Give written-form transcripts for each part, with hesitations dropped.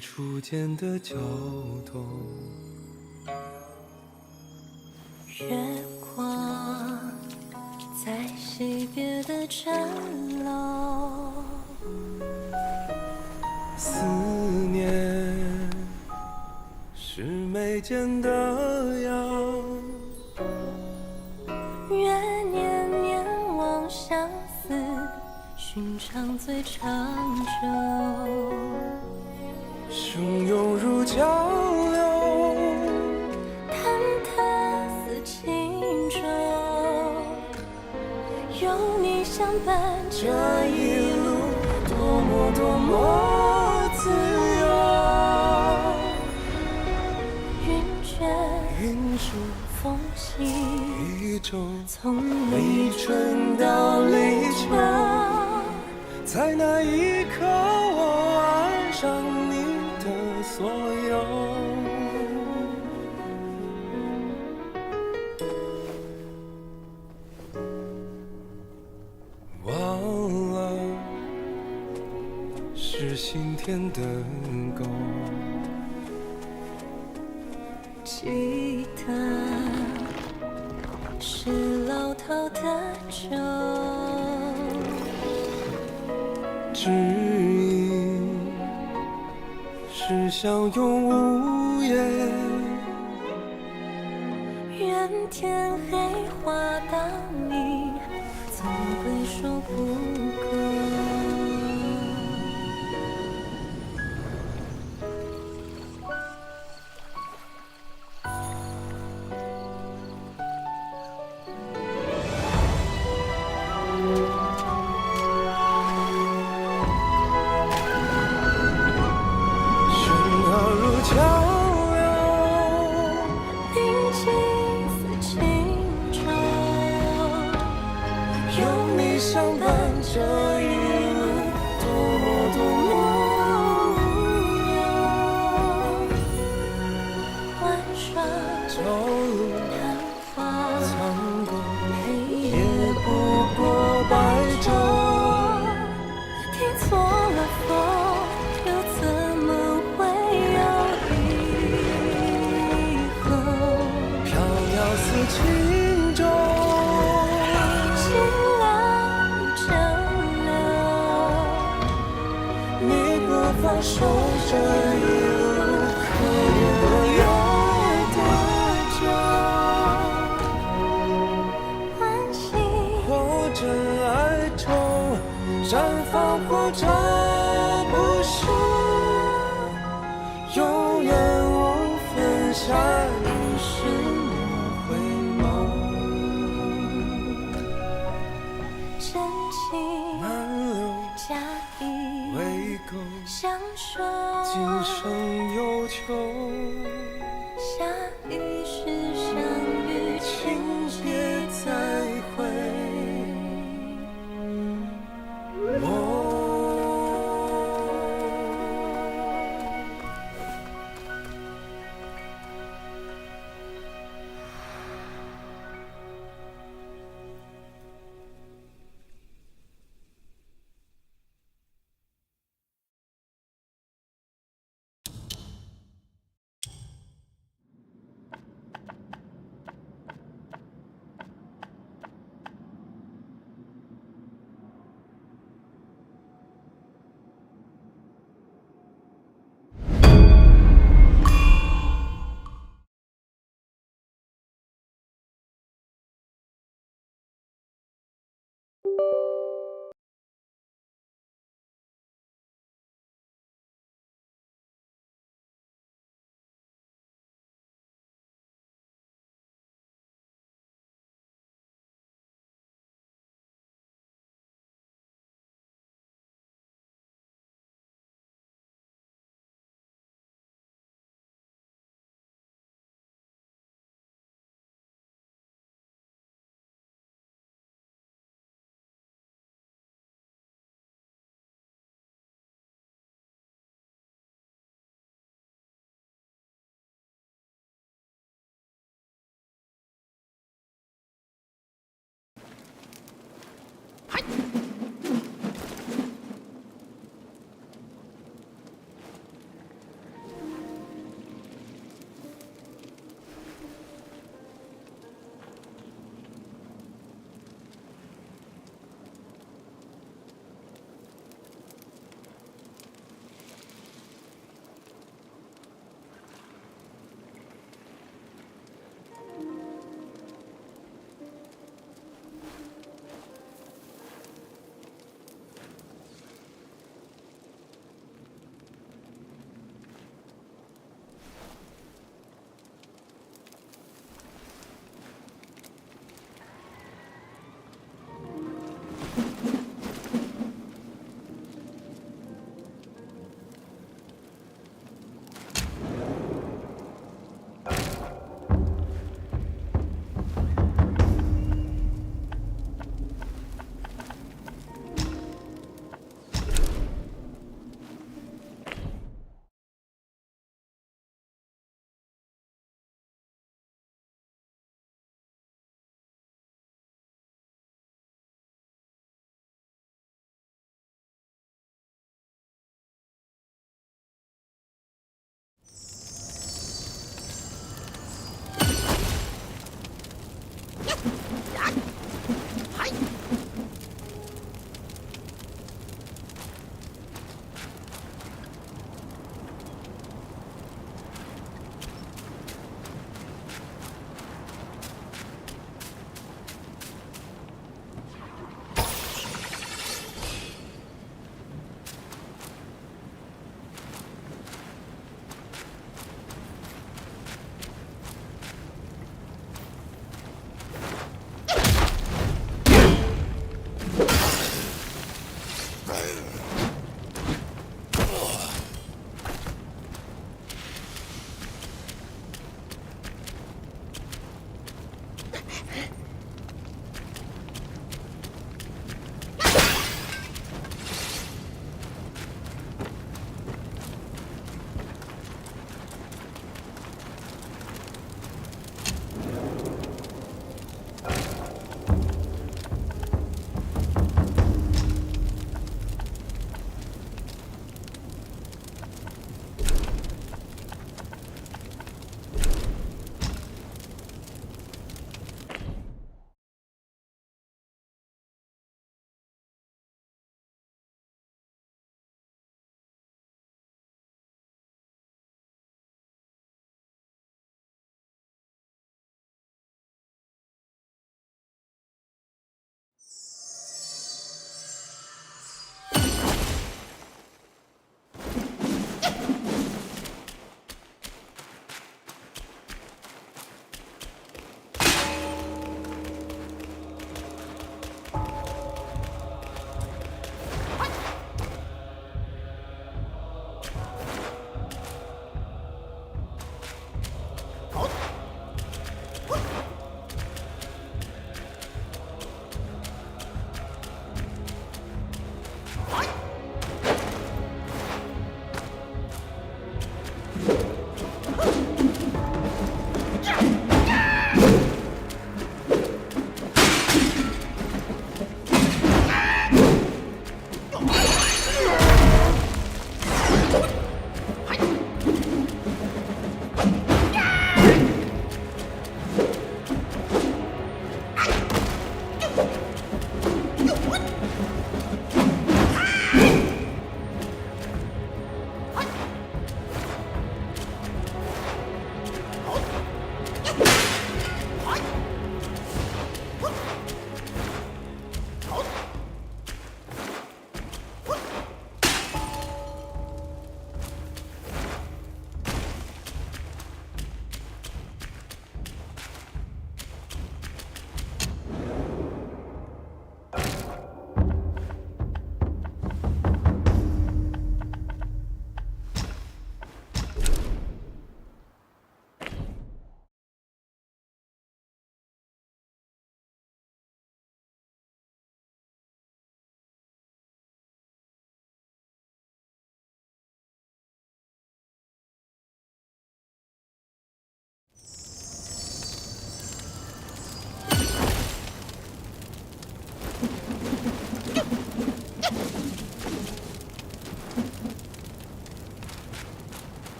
初见的交通，月光在惜别的城楼，思念是眉间的痒，愿年年望相思，寻常最长久。汹涌如江流，忐忑似轻舟，有你相伴，这一路多么多么自由。云卷云舒风息，一周，从立春到立秋，在那一刻我爱上你的所有。忘了是心田的沟，记得是老套的酒，知音是相拥无言，愿天黑花当你总归说不够。相伴这一路多么多么无忧，玩耍朝露昙花苍狗，黑也夜不过白昼。听错了风，又怎么会有以后？飘摇似轻舟，放手这一路可言可有多久？安心或真爱中绽放，或者不是，永远无分下一世莫回眸。真情难留假意未够，相守，今生有求，下一世相遇，请别再会。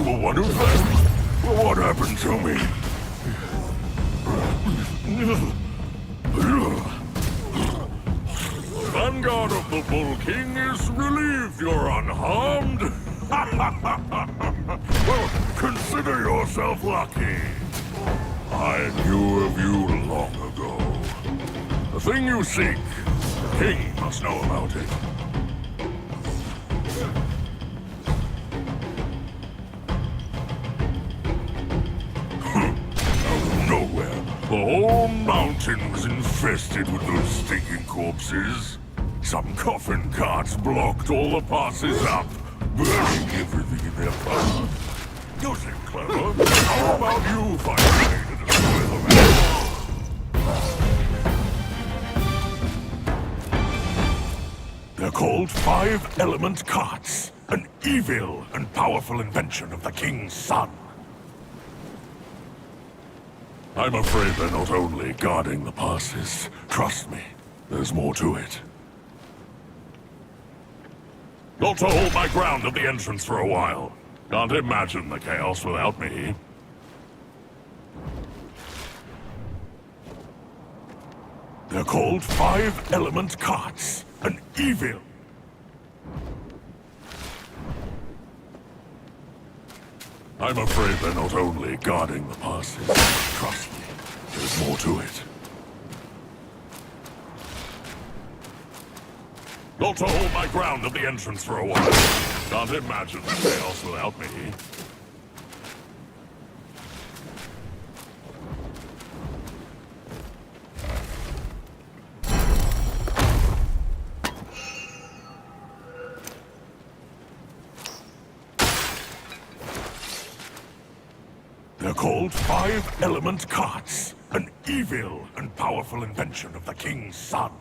were one of them. What happened to me? Vanguard of the Bull King is relieved you're unharmed. Well, consider yourself lucky. I knew of you long ago. The thing you seek, the king must know about it. Out of nowhere, the whole mountain was infested with those stinking corpses. Some coffin carts blocked all the passes up, burning everything in their path. You seem clever. How about you find a way to destroy the rest? They're called Five-Element Carts, an evil and powerful invention of the King's son. I'm afraid they're not only guarding the passes. Trust me, there's more to it. Got to hold my ground at the entrance for a while. Can't imagine the chaos without me. They're called Five-Element Carts, an evil. I'm afraid they're not only guarding the passes. Trust me, there's more to it. Got to hold my ground at the entrance for a while. Can't imagine the chaos without me. They're called Five-Element Carts, an evil and powerful invention of the King's son.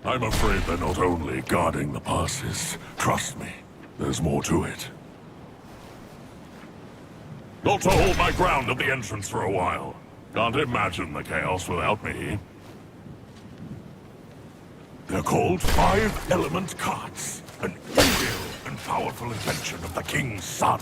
I'm afraid they're not only guarding the passes. Trust me, there's more to it. Got to hold my ground at the entrance for a while. Can't imagine the chaos without me. They're called Five-Element Carts, an evil and powerful invention of the King's son.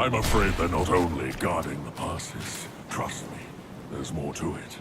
I'm afraid they're not only guarding the passes. Trust me, there's more to it.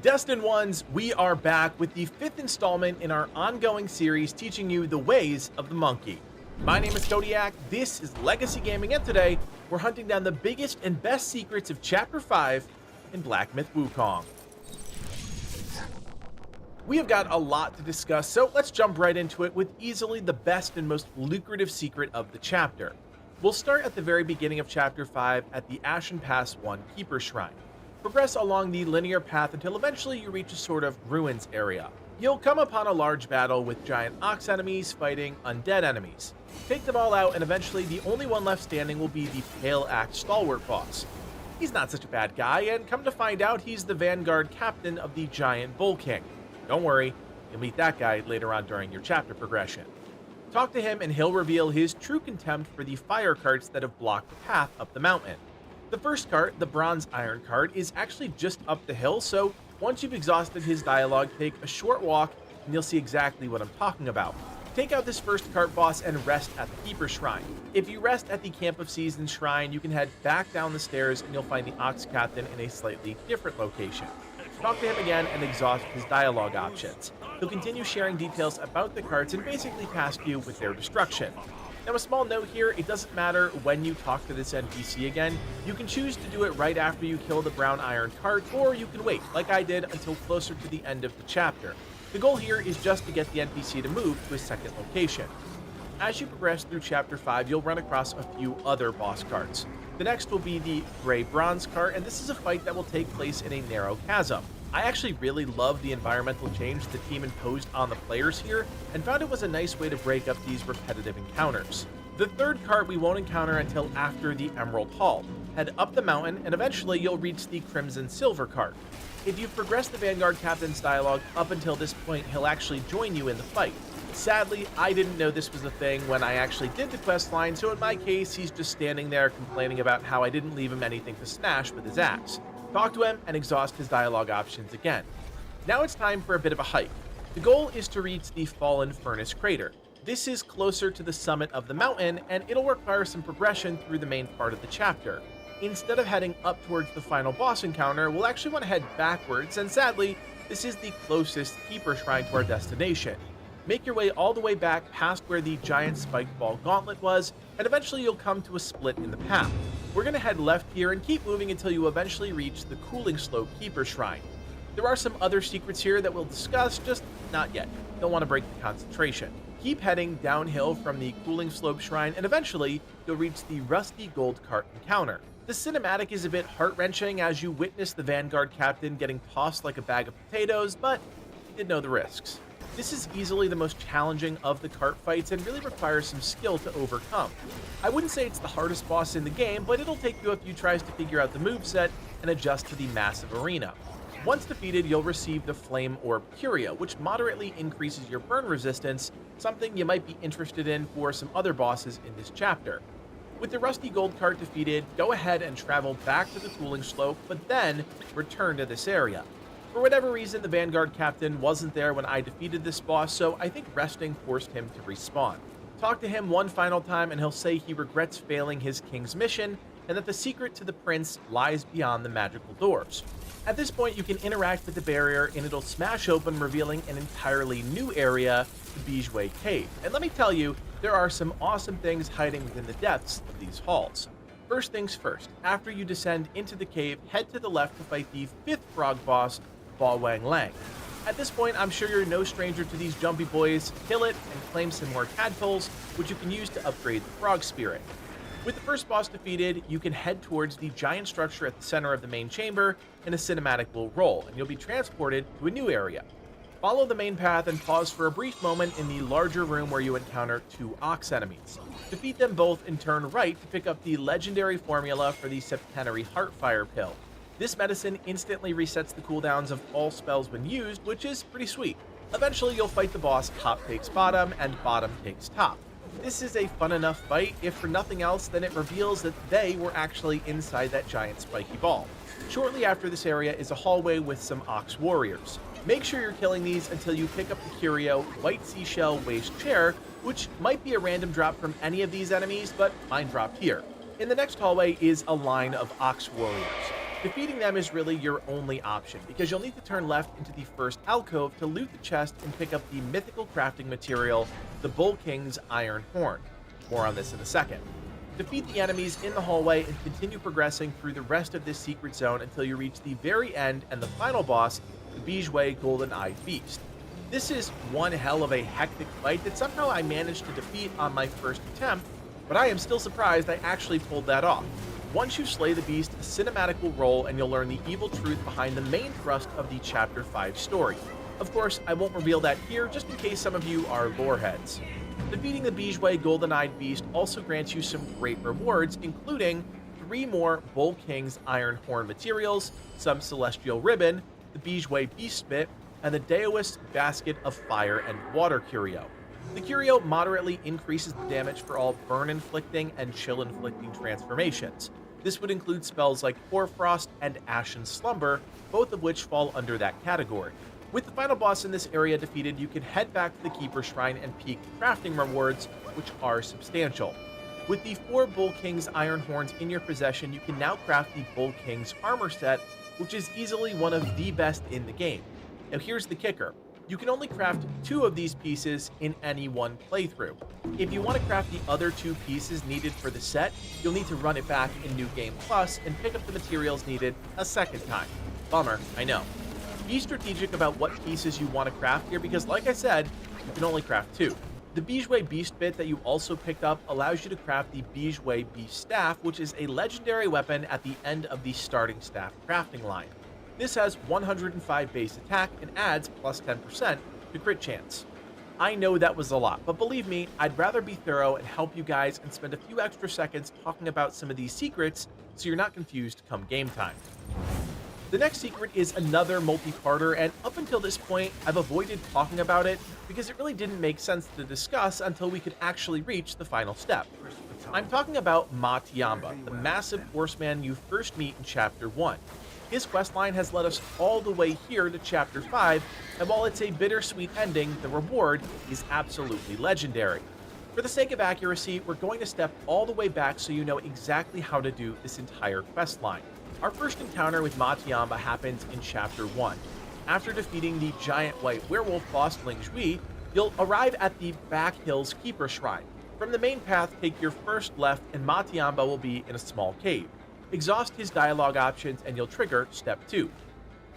Destined Ones, we are back with the 5th installment in our ongoing series teaching you the ways of the monkey. My name is Kodiak, this is Legacy Gaming, and today we're hunting down the biggest and best secrets of Chapter 5 in Black Myth Wukong. We have got a lot to discuss, so let's jump right into it with easily the best and most lucrative secret of the chapter. We'll start at the very beginning of Chapter 5 at the Ashen Pass 1 Keeper Shrine. Progress along the linear path until eventually you reach a sort of ruins area. You'll come upon a large battle with giant ox enemies fighting undead enemies. Take them all out and eventually the only one left standing will be the Pale Axe Stalwart boss. He's not such a bad guy, and come to find out he's the vanguard captain of the giant Bull King. Don't worry, you'll meet that guy later on during your chapter progression. Talk to him and he'll reveal his true contempt for the fire carts that have blocked the path up the mountain. The first cart, the Bronze Iron cart, is actually just up the hill, so once you've exhausted his dialogue, take a short walk and you'll see exactly what I'm talking about. Take out this first cart boss and rest at the Keeper Shrine. If you rest at the Camp of Seasons Shrine, you can head back down the stairs and you'll find the Ox Captain in a slightly different location. Talk to him again and exhaust his dialogue options. He'll continue sharing details about the carts and basically task you with their destruction. Now, a small note here, it doesn't matter when you talk to this NPC again. You can choose to do it right after you kill the Brown Iron cart, or you can wait, like I did, until closer to the end of the chapter. The goal here is just to get the NPC to move to a second location. As you progress through Chapter 5, you'll run across a few other boss carts. The next will be the Grey Bronze cart, and this is a fight that will take place in a narrow chasm. I actually really love the environmental change the team imposed on the players here, and found it was a nice way to break up these repetitive encounters. The third cart we won't encounter until after the Emerald Hall. Head up the mountain, and eventually you'll reach the Crimson Silver cart. If you've progressed the Vanguard Captain's dialogue up until this point, he'll actually join you in the fight. Sadly, I didn't know this was a thing when I actually did the quest line, so in my case, he's just standing there complaining about how I didn't leave him anything to smash with his axe. Talk to him and exhaust his dialogue options again. Now it's time for a bit of a hike. The goal is to reach the Fallen Furnace Crater. This is closer to the summit of the mountain, and it'll require some progression through the main part of the chapter. Instead of heading up towards the final boss encounter, we'll actually want to head backwards, and sadly, this is the closest Keeper Shrine to our destination. Make your way all the way back past where the giant spiked ball gauntlet was, and eventually you'll come to a split in the path. We're going to head left here and keep moving until you eventually reach the Cooling Slope Keeper Shrine. There are some other secrets here that we'll discuss, just not yet. Don't want to break the concentration. Keep heading downhill from the Cooling Slope Shrine, and eventually you'll reach the Rusty Gold Cart encounter. The cinematic is a bit heart-wrenching as you witness the Vanguard captain getting tossed like a bag of potatoes, but he did know the risks. This is easily the most challenging of the cart fights and really requires some skill to overcome. I wouldn't say it's the hardest boss in the game, but it'll take you a few tries to figure out the moveset and adjust to the massive arena. Once defeated, you'll receive the Flame Orb Curio, which moderately increases your burn resistance, something you might be interested in for some other bosses in this chapter. With the Rusty Gold Cart defeated, go ahead and travel back to the Cooling Slope, but then return to this area. For whatever reason, the Vanguard captain wasn't there when I defeated this boss, so I think resting forced him to respawn. Talk to him one final time and he'll say he regrets failing his king's mission and that the secret to the prince lies beyond the magical doors. At this point, you can interact with the barrier and it'll smash open, revealing an entirely new area, the Bijoué Cave. And let me tell you, there are some awesome things hiding within the depths of these halls. First things first, after you descend into the cave, head to the left to fight the 5th frog boss, Ba Wang Lang. At this point, I'm sure you're no stranger to these jumpy boys. Kill it and claim some more tadpoles, which you can use to upgrade the frog spirit. With the first boss defeated, you can head towards the giant structure at the center of the main chamber, and a cinematic will roll, and you'll be transported to a new area. Follow the main path and pause for a brief moment in the larger room where you encounter 2 ox enemies. Defeat them both and turn right to pick up the legendary formula for the Septenary Heartfire Pill. This medicine instantly resets the cooldowns of all spells when used, which is pretty sweet. Eventually, you'll fight the boss Top Takes Bottom and Bottom Takes Top. This is a fun enough fight, if for nothing else, then it reveals that they were actually inside that giant spiky ball. Shortly after this area is a hallway with some Ox Warriors. Make sure you're killing these until you pick up the curio White Seashell Waist Chair, which might be a random drop from any of these enemies, but mine dropped here. In the next hallway is a line of Ox Warriors. Defeating them is really your only option, because you'll need to turn left into the first alcove to loot the chest and pick up the mythical crafting material, the Bull King's Iron Horn. More on this in a second. Defeat the enemies in the hallway and continue progressing through the rest of this secret zone until you reach the very end and the final boss, the Bijoué Golden-Eyed Beast. This is one hell of a hectic fight that somehow I managed to defeat on my first attempt, but I am still surprised I actually pulled that off. Once you slay the beast, a cinematic will roll and you'll learn the evil truth behind the main thrust of the Chapter 5 story. Of course, I won't reveal that here, just in case some of you are lore heads. Defeating the Bijoué Golden-Eyed Beast also grants you some great rewards, including 3 more Bull King's Iron Horn materials, some Celestial Ribbon, the Bijoué Beast Spit, and the Daoist Basket of Fire and Water Curio. The Curio moderately increases the damage for all burn-inflicting and chill-inflicting transformations. This would include spells like Hoarfrost and Ashen Slumber, both of which fall under that category. With the final boss in this area defeated, you can head back to the Keeper Shrine and peek crafting rewards, which are substantial. With the 4 Bull King's Iron Horns in your possession, you can now craft the Bull King's Armor Set, which is easily one of the best in the game. Now here's the kicker. You can only craft 2 of these pieces in any one playthrough. If you want to craft the other 2 pieces needed for the set, you'll need to run it back in New Game Plus and pick up the materials needed a second time. Bummer, I know. Be strategic about what pieces you want to craft here because, like I said, you can only craft 2. The Bijoué Beast Bit that you also picked up allows you to craft the Bijoué Beast Staff, which is a legendary weapon at the end of the starting staff crafting line. This has 105 base attack and adds plus 10% to crit chance. I know that was a lot, but believe me, I'd rather be thorough and help you guys and spend a few extra seconds talking about some of these secrets so you're not confused come game time. The next secret is another multi-parter, and up until this point, I've avoided talking about it because it really didn't make sense to discuss until we could actually reach the final step. I'm talking about Ma Tiamba, the massive horseman you first meet in Chapter 1. His questline has led us all the way here to Chapter 5, and while it's a bittersweet ending, the reward is absolutely legendary. For the sake of accuracy, we're going to step all the way back so you know exactly how to do this entire questline. Our first encounter with Ma Tiamba happens in Chapter 1. After defeating the giant white werewolf boss Ling Zhui, You'll arrive at the Back Hills Keeper Shrine. From the main path, take your first left, and Matiamba will be in a small cave. Exhaust his dialogue options, and you'll trigger Step 2.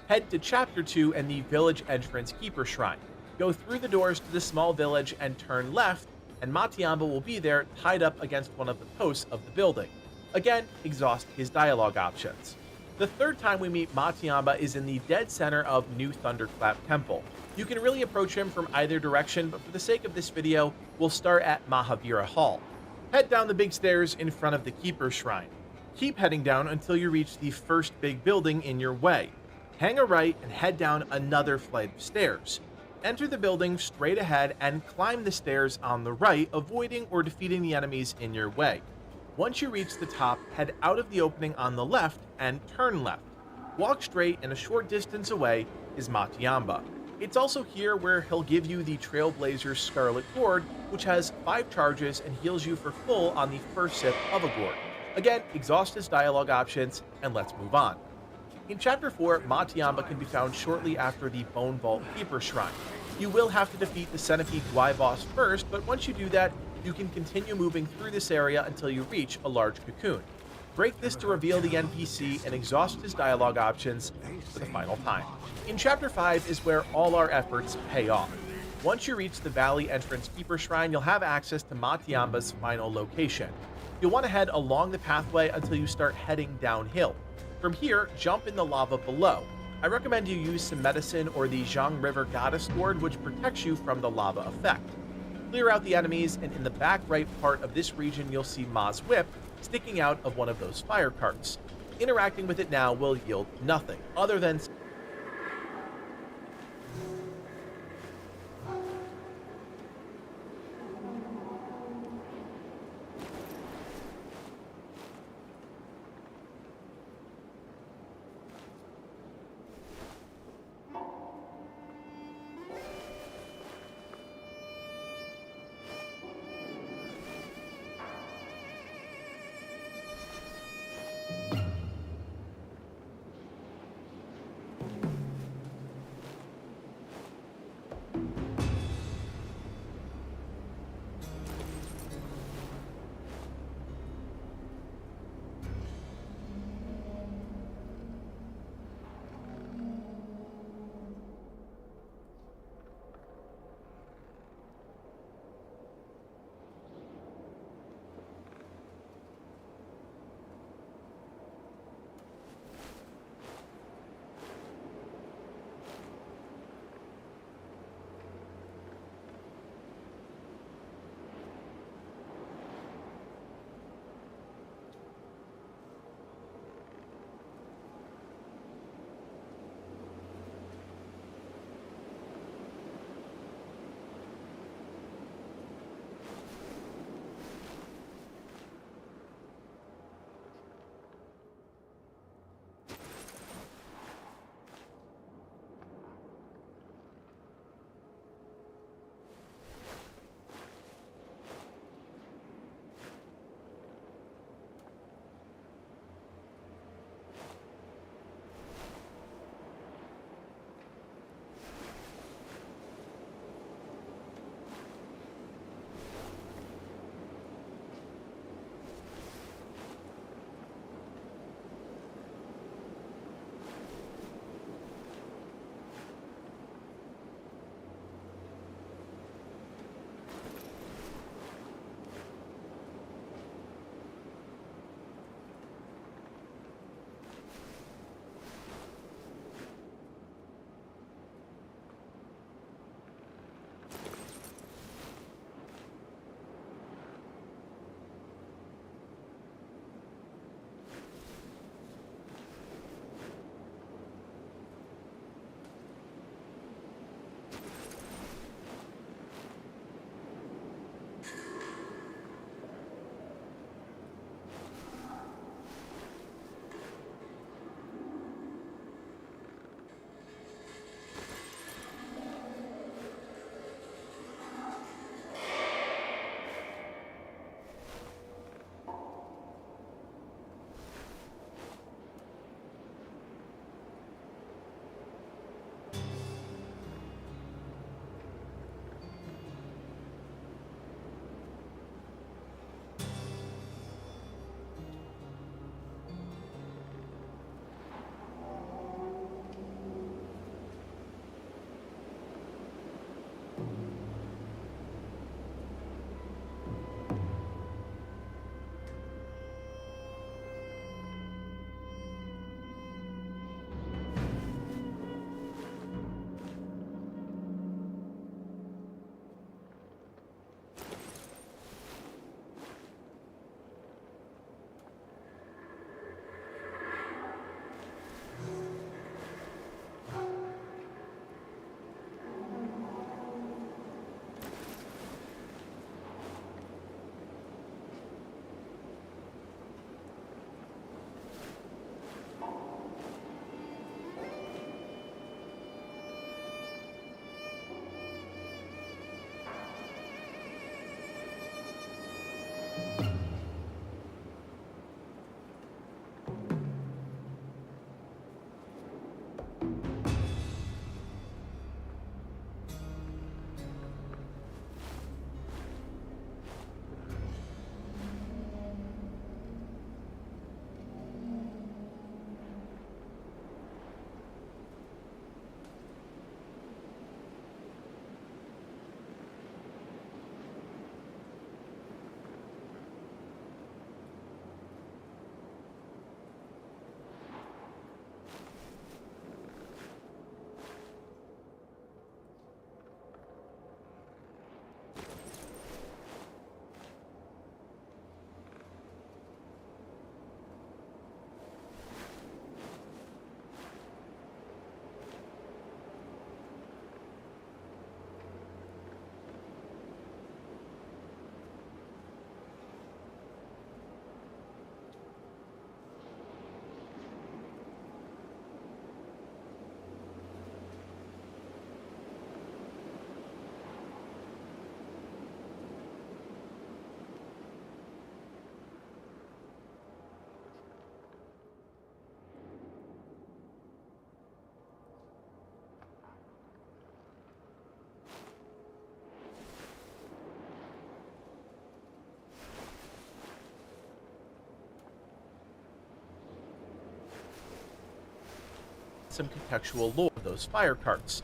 Head to Chapter 2 and the Village Entrance Keeper Shrine. Go through the doors to the small village and turn left, and Matiamba will be there tied up against one of the posts of the building. Again, exhaust his dialogue options. The third time we meet Matiamba is in the dead center of New Thunderclap Temple. You can really approach him from either direction, but for the sake of this video, we'll start at Mahavira Hall. Head down the big stairs in front of the Keeper Shrine. Keep heading down until you reach the first big building in your way. Hang a right and head down another flight of stairs. Enter the building straight ahead and climb the stairs on the right, avoiding or defeating the enemies in your way. Once you reach the top, head out of the opening on the left and turn left. Walk straight, and a short distance away is Matiamba. It's also here where he'll give you the Trailblazer's Scarlet Gourd, which has 5 charges and heals you for full on the first sip of a gourd. Again, exhaust his dialogue options, and let's move on. In Chapter 4, Matiamba can be found shortly after the Bone Vault Keeper Shrine. You will have to defeat the Centipede Dwy boss first, but once you do that, you can continue moving through this area until you reach a large cocoon. Break this to reveal the NPC and exhaust his dialogue options for the final time. In Chapter 5 is where all our efforts pay off. Once you reach the Valley Entrance Keeper Shrine, you'll have access to Matiamba's final location. You'll want to head along the pathway until you start heading downhill. From here, jump in the lava below. I recommend you use some medicine or the Zhang River Goddess Gourd, which protects you from the lava effect. Clear out the enemies, and in the back right part of this region, you'll see Ma's whip sticking out of one of those fire carts. Interacting with it now will yield nothing, other than some contextual lore, those fire carts.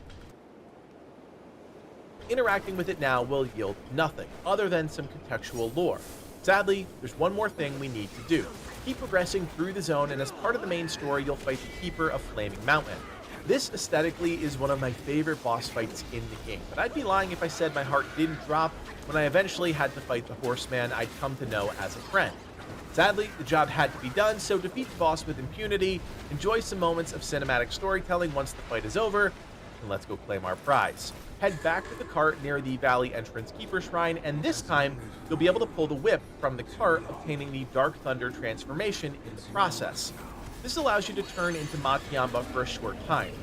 Interacting with it now will yield nothing, other than some contextual lore. Sadly, there's one more thing we need to do. Keep progressing through the zone, and as part of the main story, you'll fight the Keeper of Flaming Mountain. This aesthetically is one of my favorite boss fights in the game, but I'd be lying if I said my heart didn't drop when I eventually had to fight the horseman I'd come to know as a friend. Sadly, the job had to be done, so defeat the boss with impunity, enjoy some moments of cinematic storytelling once the fight is over, and let's go claim our prize. Head back to the cart near the Valley Entrance Keeper Shrine, and this time, you'll be able to pull the whip from the cart, obtaining the Dark Thunder transformation in the process. This allows you to turn into Matiamba for a short time.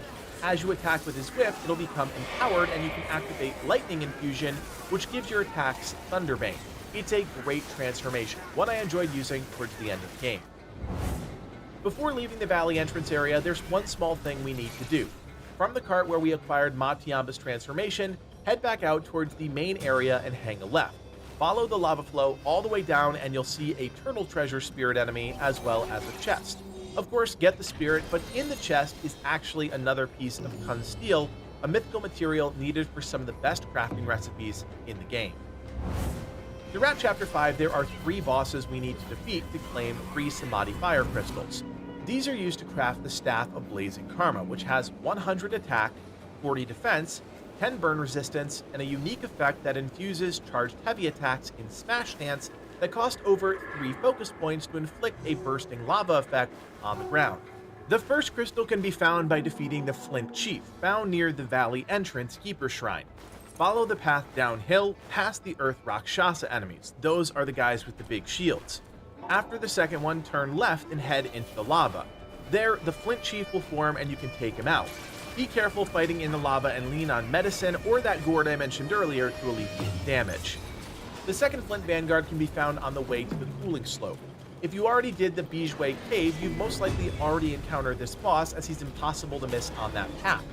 As you attack with his whip, it'll become empowered, and you can activate Lightning Infusion, which gives your attacks Thunderbane. It's a great transformation, one I enjoyed using towards the end of the game. Before leaving the Valley Entrance area, there's one small thing we need to do. From the cart where we acquired Matiamba's transformation, head back out towards the main area and hang a left. Follow the lava flow all the way down and you'll see a turtle treasure spirit enemy as well as a chest. Of course, get the spirit, but in the chest is actually another piece of Kun steel, a mythical material needed for some of the best crafting recipes in the game. Throughout Chapter 5, there are 3 bosses we need to defeat to claim 3 Samadhi Fire Crystals. These are used to craft the Staff of Blazing Karma, which has 100 attack, 40 defense, 10 burn resistance, and a unique effect that infuses charged heavy attacks in Smash Dance that cost over 3 focus points to inflict a bursting lava effect on the ground. The first crystal can be found by defeating the Flint Chief, found near the Valley Entrance Keeper Shrine. Follow the path downhill, past the Earth Rakshasa enemies. Those are the guys with the big shields. After the second one, turn left and head into the lava. There, the Flint Chief will form and you can take him out. Be careful fighting in the lava and lean on medicine or that gourd I mentioned earlier to alleviate damage. The second Flint Vanguard can be found on the way to the cooling slope. If you already did the Bijoué Cave, you've most likely already encountered this boss as he's impossible to miss on that path.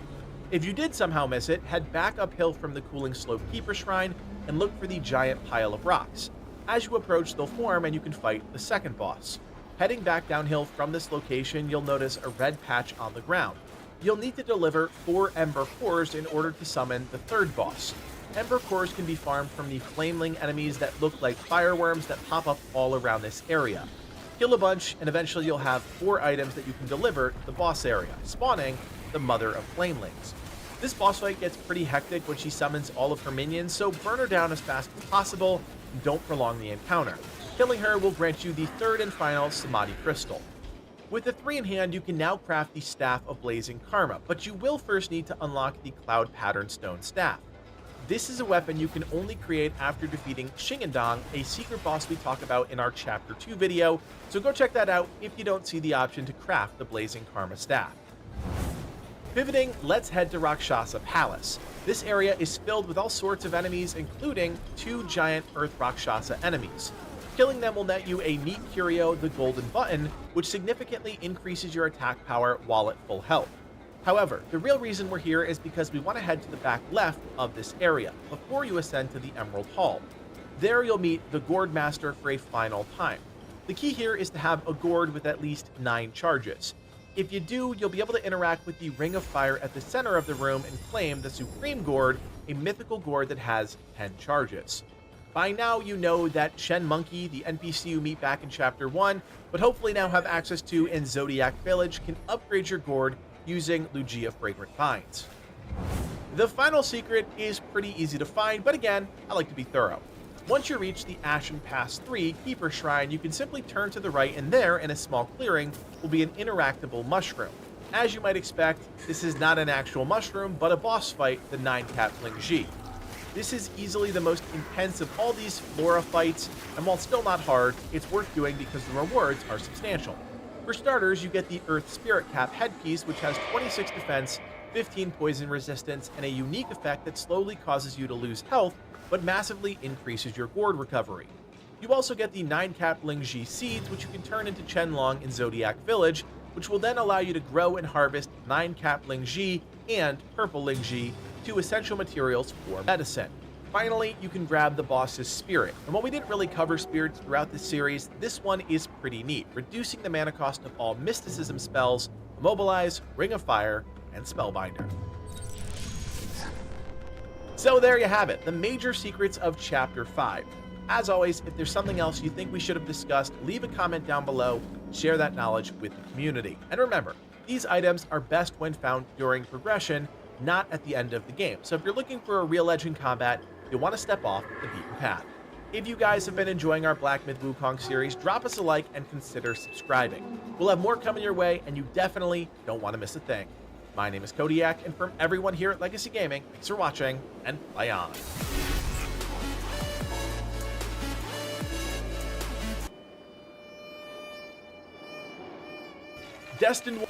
If you did somehow miss it, head back uphill from the Cooling Slope Keeper Shrine and look for the giant pile of rocks. As you approach, they'll form and you can fight the second boss. Heading back downhill from this location, you'll notice a red patch on the ground. You'll need to deliver 4 Ember Cores in order to summon the third boss. Ember Cores can be farmed from the flameling enemies that look like fireworms that pop up all around this area. Kill a bunch, and eventually you'll have 4 items that you can deliver to the boss area, spawning the Mother of Flamelings. This boss fight gets pretty hectic when she summons all of her minions, so burn her down as fast as possible and don't prolong the encounter. Killing her will grant you the third and final Samadhi Crystal. With the 3 in hand, you can now craft the Staff of Blazing Karma, but you will first need to unlock the Cloud Pattern Stone Staff. This is a weapon you can only create after defeating Shingandong, a secret boss we talk about in our Chapter 2 video, so go check that out if you don't see the option to craft the Blazing Karma Staff. Pivoting, let's head to Rakshasa Palace. This area is filled with all sorts of enemies, including 2 giant Earth Rakshasa enemies. Killing them will net you a neat curio, the Golden Button, which significantly increases your attack power while at full health. However, the real reason we're here is because we want to head to the back left of this area, before you ascend to the Emerald Hall. There you'll meet the Gourd Master for a final time. The key here is to have a gourd with at least 9 charges. If you do, you'll be able to interact with the Ring of Fire at the center of the room and claim the Supreme Gourd, a mythical gourd that has 10 charges. By now, you know that Shen Monkey, the NPC you meet back in Chapter 1, but hopefully now have access to in Zodiac Village, can upgrade your gourd using Lugia Fragrant Vines. The final secret is pretty easy to find, but again, I like to be thorough. Once you reach the Ashen Pass 3 Keeper Shrine, you can simply turn to the right, and there, in a small clearing, will be an interactable mushroom. As you might expect, this is not an actual mushroom, but a boss fight, the 9-cap Ling Ji. This is easily the most intense of all these Flora fights, and while still not hard, it's worth doing because the rewards are substantial. For starters, you get the Earth Spirit Cap headpiece, which has 26 defense, 15 poison resistance, and a unique effect that slowly causes you to lose health, but massively increases your gourd recovery. You also get the 9-cap Ling Ji seeds, which you can turn into Chenlong in Zodiac Village, which will then allow you to grow and harvest 9-cap Ling Ji and purple Ling Ji, 2 essential materials for medicine. Finally, you can grab the boss's spirit. And while we didn't really cover spirits throughout this series, this one is pretty neat, reducing the mana cost of all mysticism spells Immobilize, Ring of Fire, and Spellbinder. So there you have it, the major secrets of Chapter 5. As always, if there's something else you think we should have discussed, leave a comment down below, share that knowledge with the community. And remember, these items are best when found during progression, not at the end of the game. So if you're looking for a real edge in combat, you'll want to step off the beaten path. If you guys have been enjoying our Black Myth Wukong series, drop us a like and consider subscribing. We'll have more coming your way, and you definitely don't want to miss a thing. My name is Kodiak, and from everyone here at Legacy Gaming, thanks for watching, and play on. Destined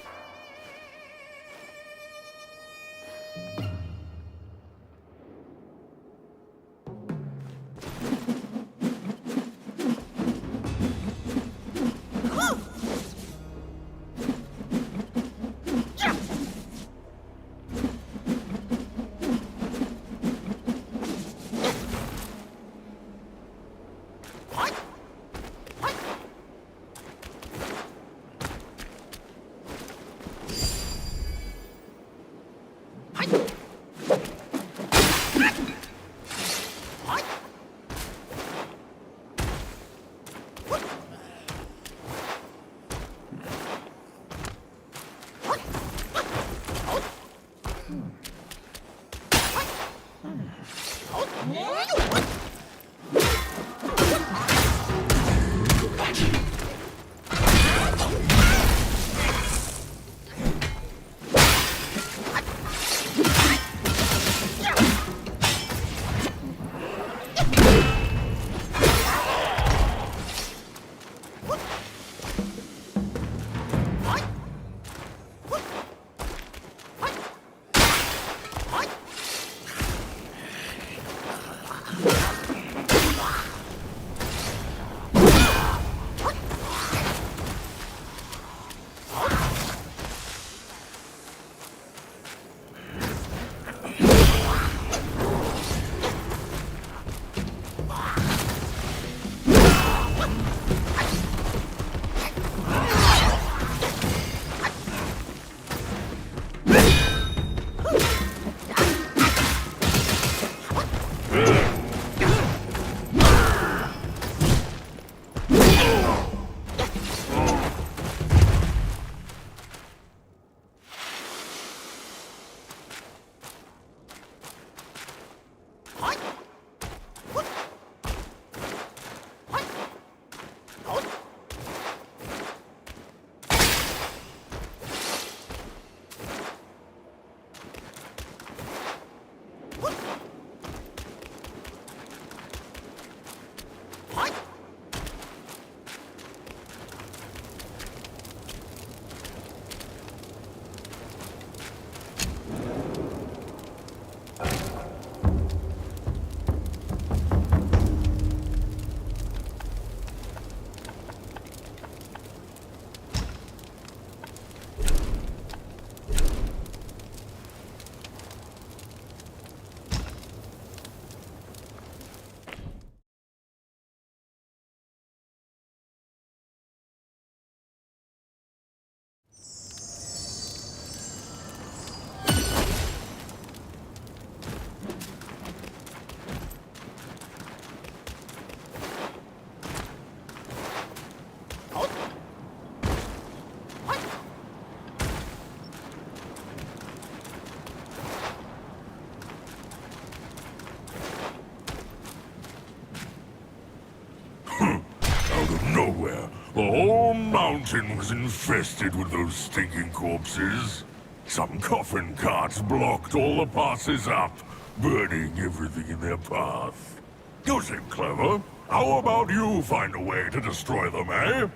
Nowhere. The whole mountain was infested with those stinking corpses. Some coffin carts blocked all the passes up, burning everything in their path. You seem clever. How about you find a way to destroy them, eh?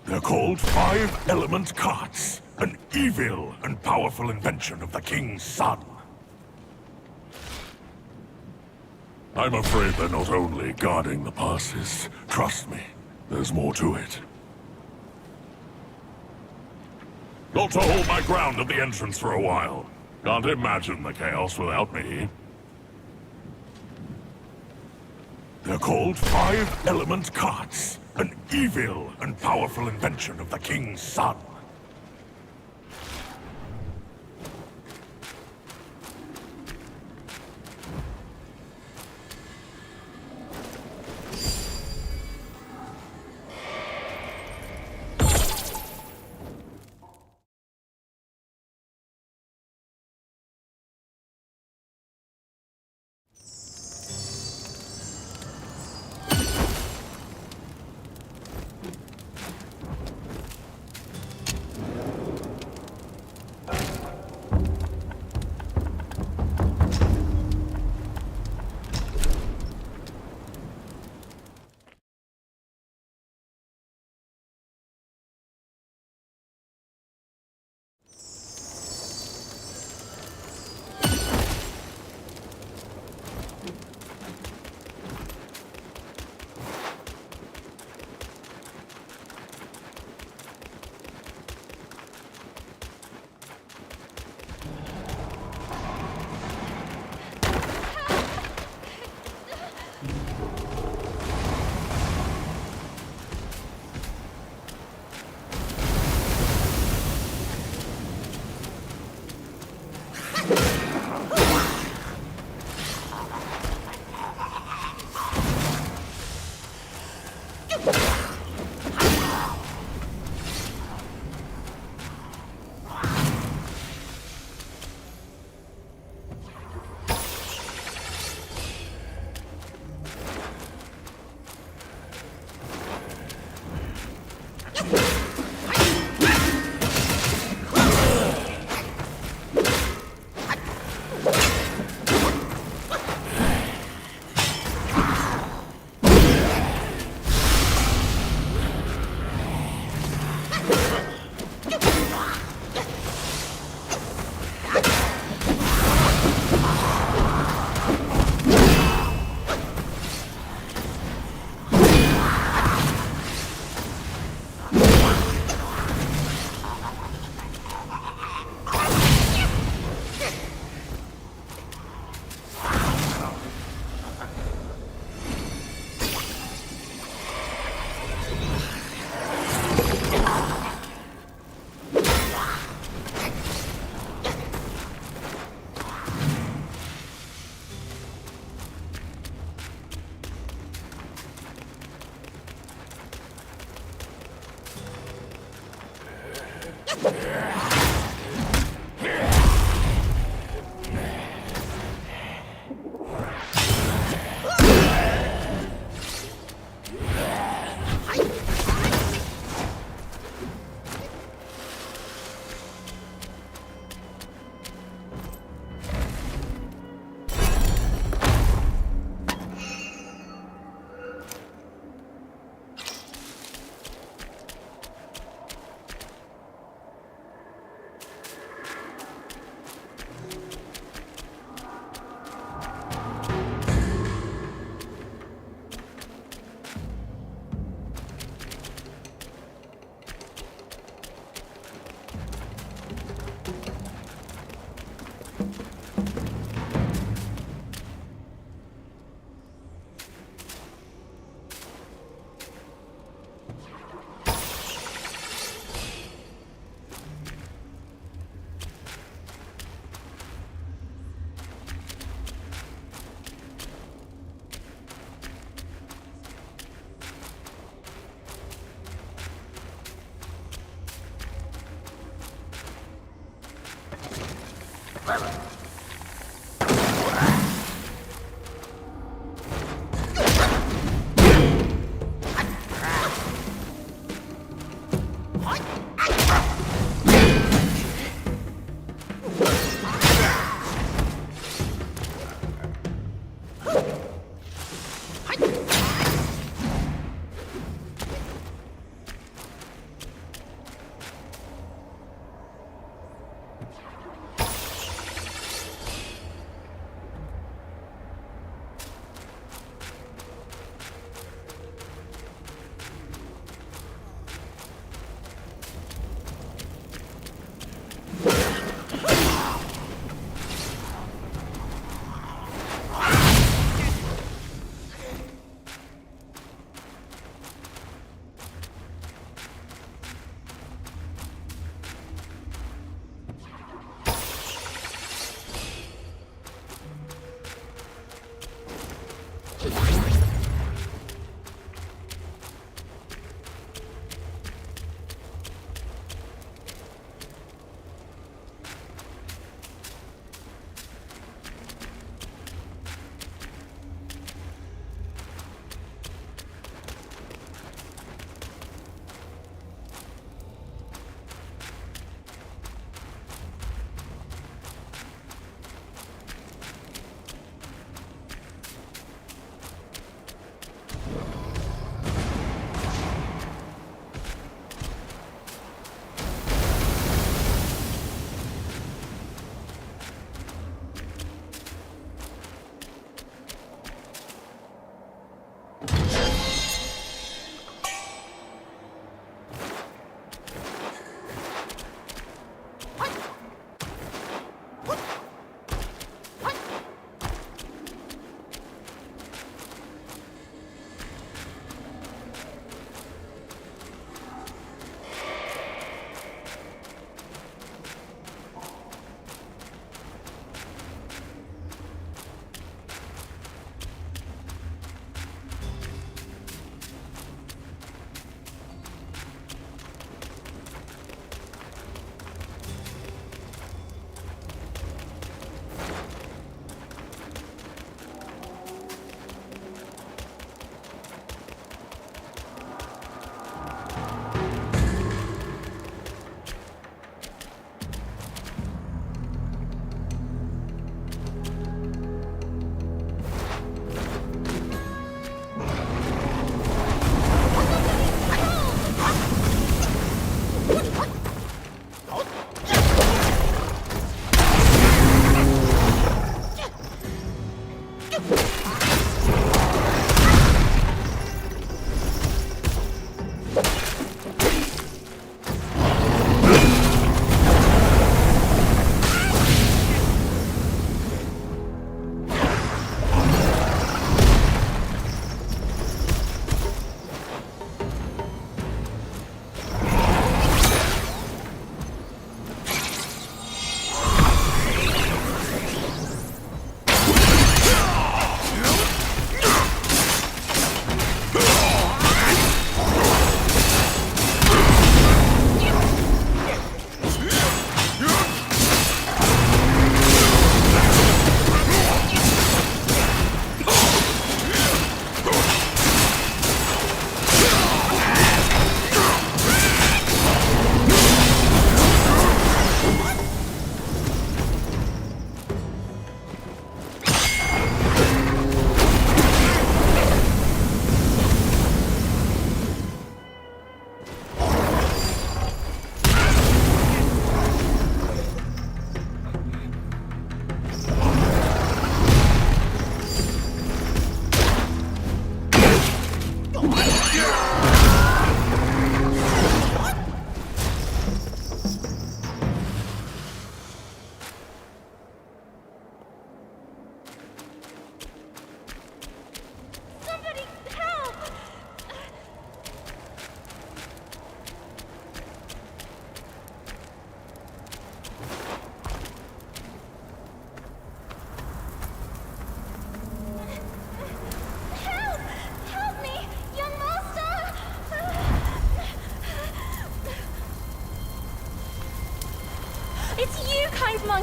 They're called Five-Element Carts, an evil and powerful invention of the King's son. I'm afraid they're not only guarding the passes. Trust me, there's more to it. Got to hold my ground at the entrance for a while. Can't imagine the chaos without me. They're called five-element carts, an evil and powerful invention of the king's son.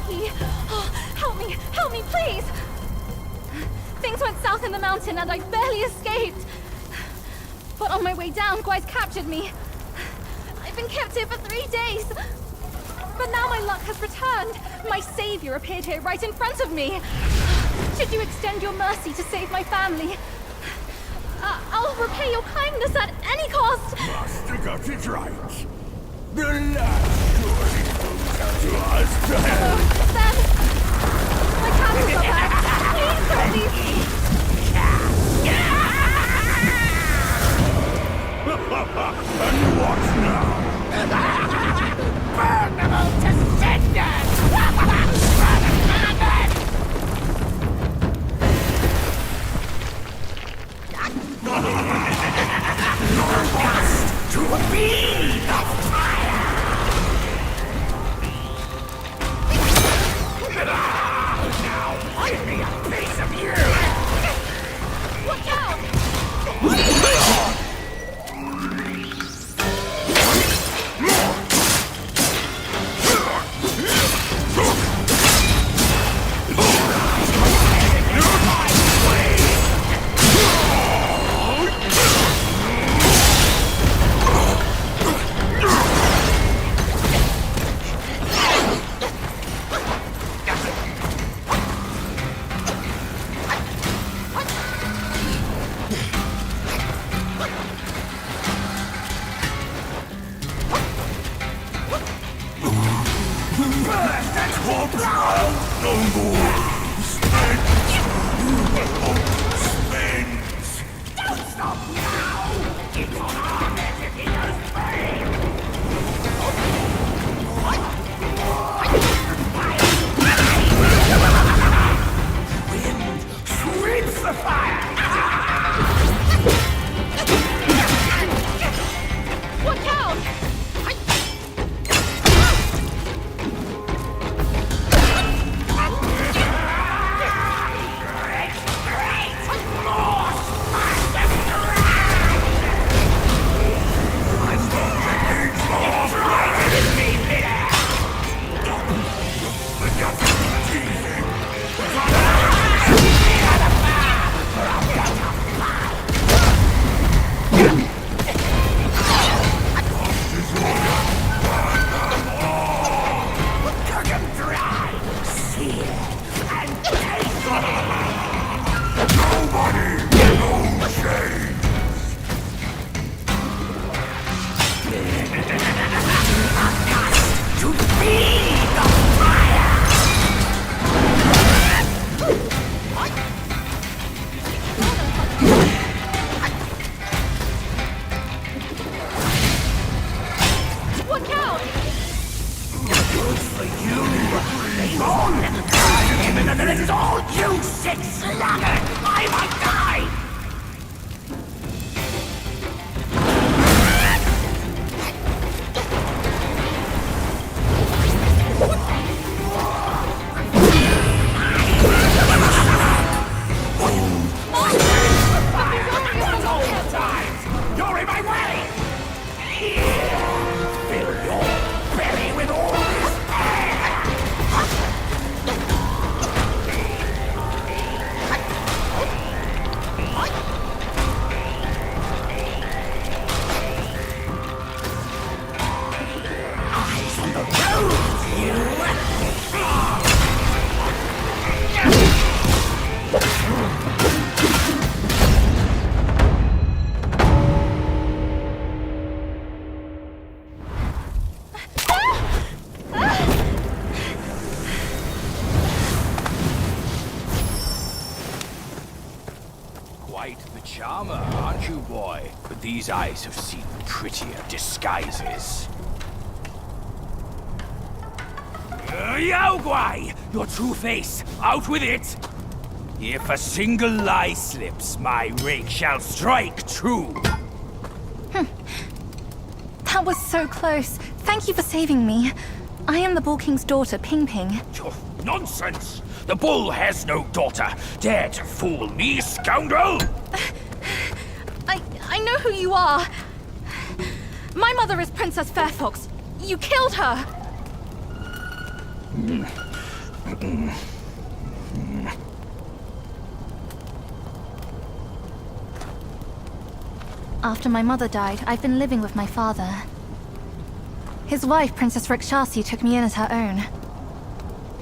lucky. Oh, help me, please. Things went south in the mountain and I barely escaped. But on my way down, Guai's captured me. I've been kept here for 3 days. But now my luck has returned. My savior appeared here right in front of me. Should you extend your mercy to save my family? I'll repay your kindness at any cost. Master got it right. The last surely goes out to us to help. Then, my captors are back. Please don't leave me. And what now? Burn them all to cinders! Your dust to be the fire! Now give me a piece of you! Watch out! Quite the charmer, aren't you, boy? But these eyes have seen prettier disguises. Yao Guai! Your true face! Out with it! If a single lie slips, my rake shall strike true! That was so close. Thank you for saving me. I am the Bull King's daughter, Ping Ping. Oh, nonsense! The bull has no daughter! Dare to fool me, scoundrel! I know who you are. My mother is Princess Fairfox. You killed her. After my mother died, I've been living with my father. His wife, Princess Rikshasi, took me in as her own.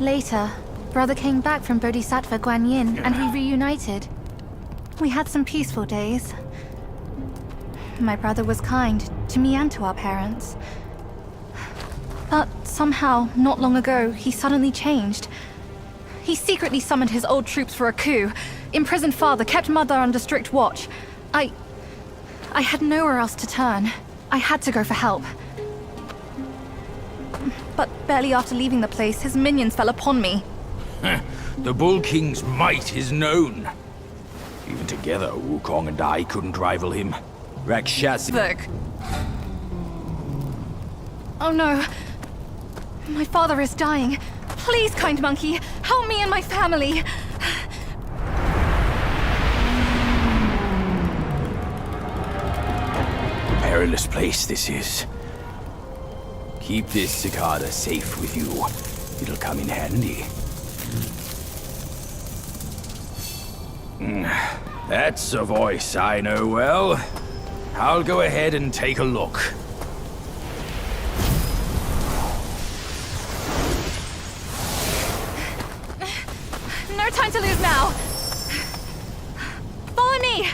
Later, brother came back from Bodhisattva Guanyin, and we reunited. We had some peaceful days. My brother was kind to me and to our parents. But somehow, not long ago, he suddenly changed. He secretly summoned his old troops for a coup, imprisoned father, kept mother under strict watch. I had nowhere else to turn. I had to go for help. But barely after leaving the place, his minions fell upon me. The Bull King's might is known. Even together, Wukong and I couldn't rival him. Rakshasi. Look. Oh no. My father is dying. Please, kind monkey, help me and my family. Perilous place this is. Keep this cicada safe with you. It'll come in handy. That's a voice I know well. I'll go ahead and take a look. No time to lose now. Follow me!